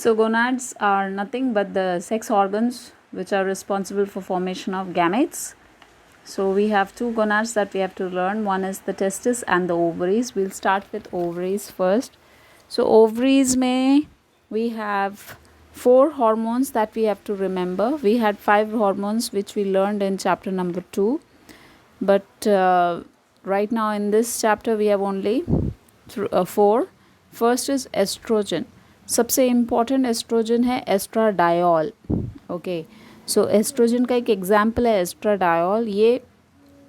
So gonads are nothing but the sex organs which are responsible for formation of gametes. So we have two gonads that we have to learn. One is the testis and the ovaries. We'll start with ovaries first. So ovaries may we have 4 hormones that we have to remember. We had 5 hormones which we learned in chapter number 2. But right now in this chapter we have only 4. First is estrogen. सबसे important oestrogen है estradiol. Okay, सो oestrogen का एक example है estradiol. ये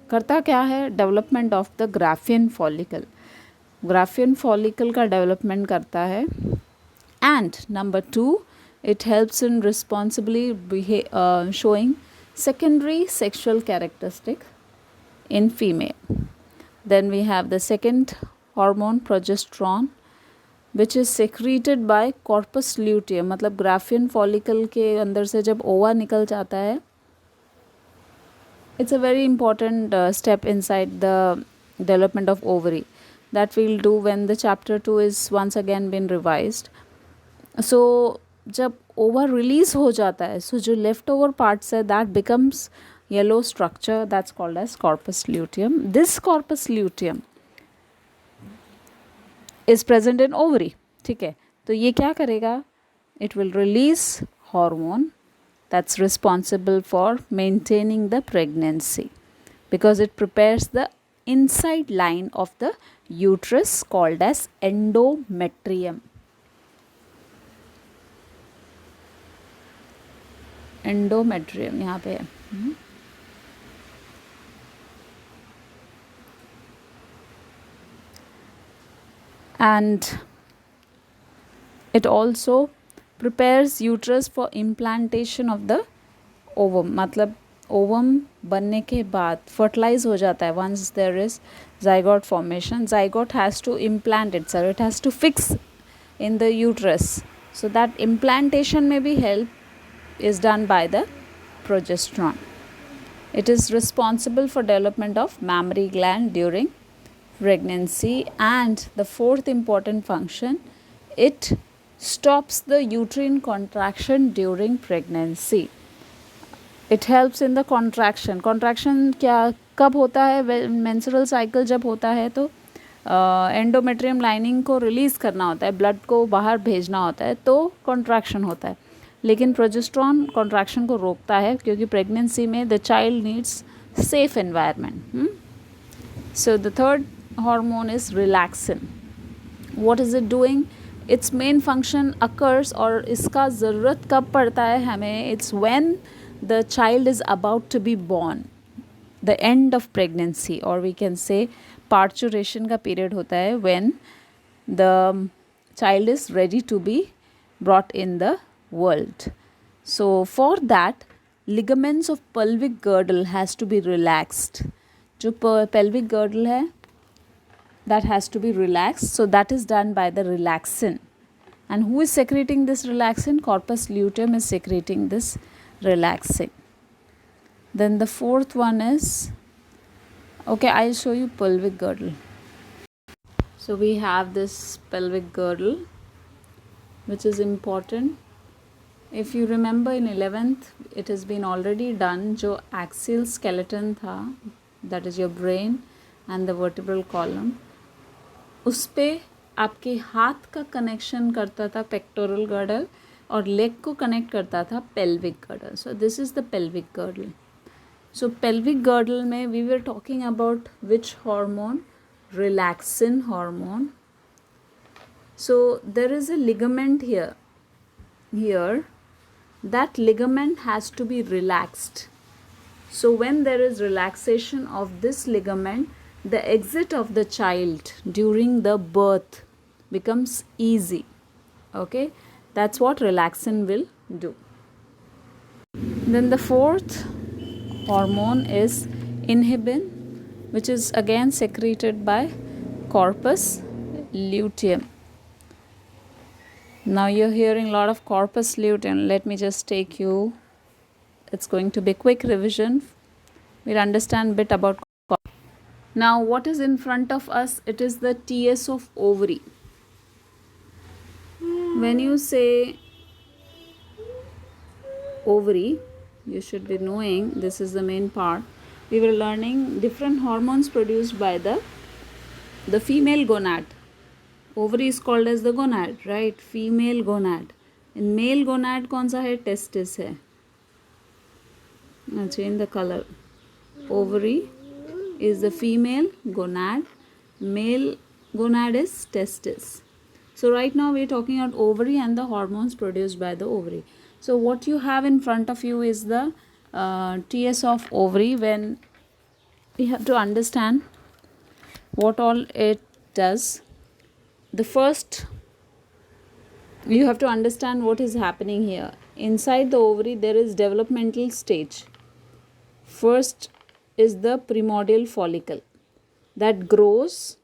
करता क्या है? Development of the Graafian follicle. Graafian follicle का डेवलपमेंट करता है. And number 2, it helps in responsibly showing secondary sexual characteristic in female. Then we have the second hormone, progesterone, which is secreted by corpus luteum. मतलब Graafian follicle के अंदर से जब ओवा निकल जाता है, it's a very important step inside the development of ovary that we'll do when the chapter 2 is once again been revised. So जब ओवा रिलीज हो जाता है, so जो लेफ्ट ओवर पार्ट्स है that becomes yellow structure, that's called as corpus luteum. This corpus luteum is present in ovary. ठीक है, तो ये क्या करेगा? It will release hormone that's responsible for maintaining the pregnancy because it prepares the inside line of the uterus called as endometrium. Endometrium यहाँ पे है. And it also prepares uterus for implantation of the ovum. मतलब ovum बनने के बाद fertilize हो जाता है. Once there is zygote formation, zygote has to implant itself. It has to fix in the uterus. So that implantation may be help is done by the progesterone. It is responsible for development of mammary gland during pregnancy. And the fourth important function, it stops the uterine contraction during pregnancy. It helps in the contraction. Contraction क्या कब होता है? Menstrual cycle जब होता है तो endometrium lining को release करना होता है, ब्लड को बाहर भेजना होता है, तो कॉन्ट्रैक्शन होता है. लेकिन प्रोजेस्ट्रॉन कॉन्ट्रैक्शन को रोकता है क्योंकि प्रेगनेंसी में the child needs safe environment. So the third hormone is relaxin. What is it doing? Its main function occurs और इसका ज़रूरत कब पड़ता है हमें? It's when the child is about to be born, the end of pregnancy, or we can say parturition का period होता है when the child is ready to be brought in the world. So for that, ligaments of pelvic girdle has to be relaxed. जो pelvic girdle है, that has to be relaxed. So that is done by the relaxin. And who is secreting this relaxin? Corpus luteum is secreting this relaxin. Then the fourth one is, okay, I'll show you pelvic girdle. So we have this pelvic girdle which is important. If you remember in 11th, it has been already done. जो axial skeleton था, that is your brain and the vertebral column, उस पर आपके हाथ का connection करता था pectoral girdle और लेग को कनेक्ट करता था pelvic girdle. So this is the pelvic girdle. So pelvic girdle में we were talking about which hormone? Relaxin hormone. So there is a ligament here that ligament has to be relaxed. So when there is relaxation of this ligament, the exit of the child during the birth becomes easy. Okay, that's what relaxin will do. Then the fourth hormone is inhibin, which is again secreted by corpus luteum. Now you're hearing a lot of corpus luteum. Let me just take you, it's going to be quick revision. We'll understand a bit about. Now what is in front of us? It is the TS of ovary. When you say ovary, you should be knowing this is the main part. We were learning different hormones produced by the female gonad. Ovary is called as the gonad, right? Female gonad. In male gonad कौन सा है? Testis है. I'll change the color. Ovary is the female gonad. Male gonad is testis. So right now we're talking about ovary and the hormones produced by the ovary. So what you have in front of you is the TS of ovary. When we have to understand what all it does. The first, you have to understand what is happening here. Inside the ovary there is developmental stage. First is the primordial follicle that grows.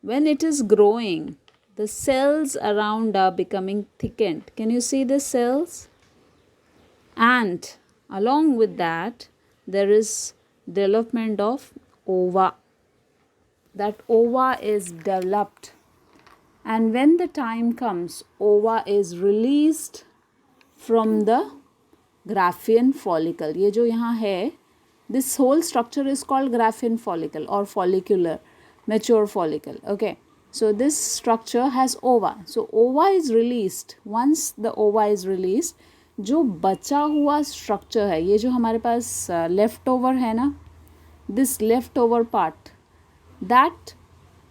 When it is growing, the cells around are becoming thickened. Can you see the cells? And along with that, there is development of ova. That ova is developed. And when the time comes, ova is released from the Graafian follicle. ये जो यहाँ है, this whole structure is called Graafian follicle or follicular mature follicle. Okay. So this structure has ova. So ova is released. Once the ova is released, जो बचा हुआ structure है, ये जो हमारे पास left over है ना, this left over part, that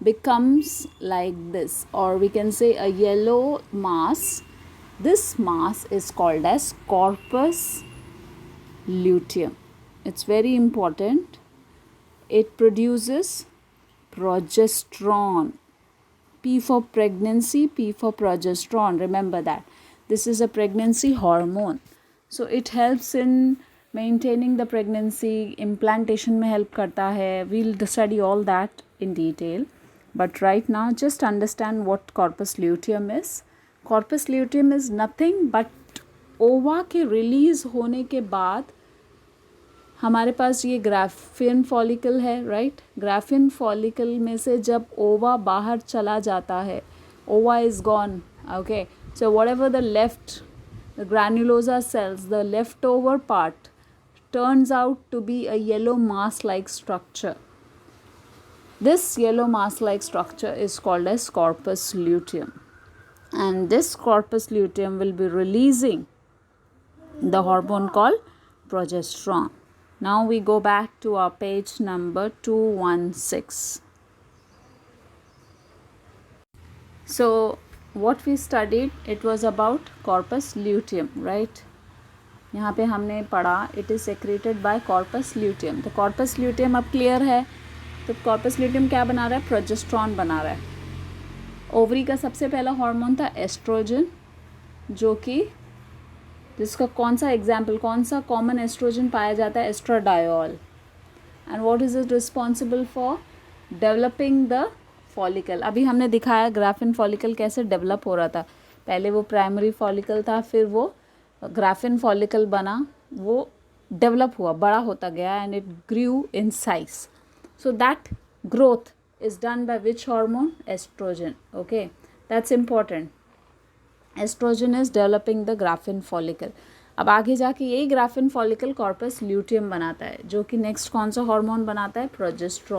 becomes like this, or we can say a yellow mass. This mass is called as corpus luteum. It's very important. It produces progesterone. P for pregnancy, P for progesterone. Remember that. This is a pregnancy hormone. So it helps in maintaining the pregnancy, implantation में help करता है. We'll study all that in detail. But right now, just understand what corpus luteum is. Corpus luteum is nothing but ova के release होने के बाद हमारे पास ये ग्राफियन फॉलिकल है, राइट? ग्राफियन फॉलिकल में से जब ओवा बाहर चला जाता है, ova is gone. Okay, so whatever the left, the granulosa cells, the left over part turns out to be a yellow mass like structure. This yellow mass like structure is called as corpus luteum, and this corpus luteum will be releasing the hormone called progesterone. Now we go back to our page number 216. So what we studied, it was about corpus luteum, right? यहाँ पे हमने पढ़ा it is secreted by corpus luteum. तो corpus luteum अब clear है. तो corpus luteum क्या बना रहा है? प्रोजेस्ट्रॉन बना रहा है. ओवरी का सबसे पहला हार्मोन था एस्ट्रोजन, जो कि जिसका कौन सा एग्जाम्पल, कौन सा कॉमन एस्ट्रोजन पाया जाता है? Estradiol. And what is it responsible for? Developing the follicle. अभी हमने दिखाया ग्राफिन फॉलिकल कैसे डेवलप हो रहा था. पहले वो प्राइमरी फॉलिकल था, फिर वो ग्राफिन फॉलिकल बना, वो डेवलप हुआ, बड़ा होता गया, and it grew in size. So that growth is done by which hormone? Estrogen. Okay, that's important. Estrogen is developing the Graafian follicle. अब आगे जाके यही ग्राफिन फॉलिकल कॉर्पस ल्यूटियम बनाता है, जो कि नेक्स्ट कौन सा हार्मोन बनाता है? प्रोजेस्ट्रॉन.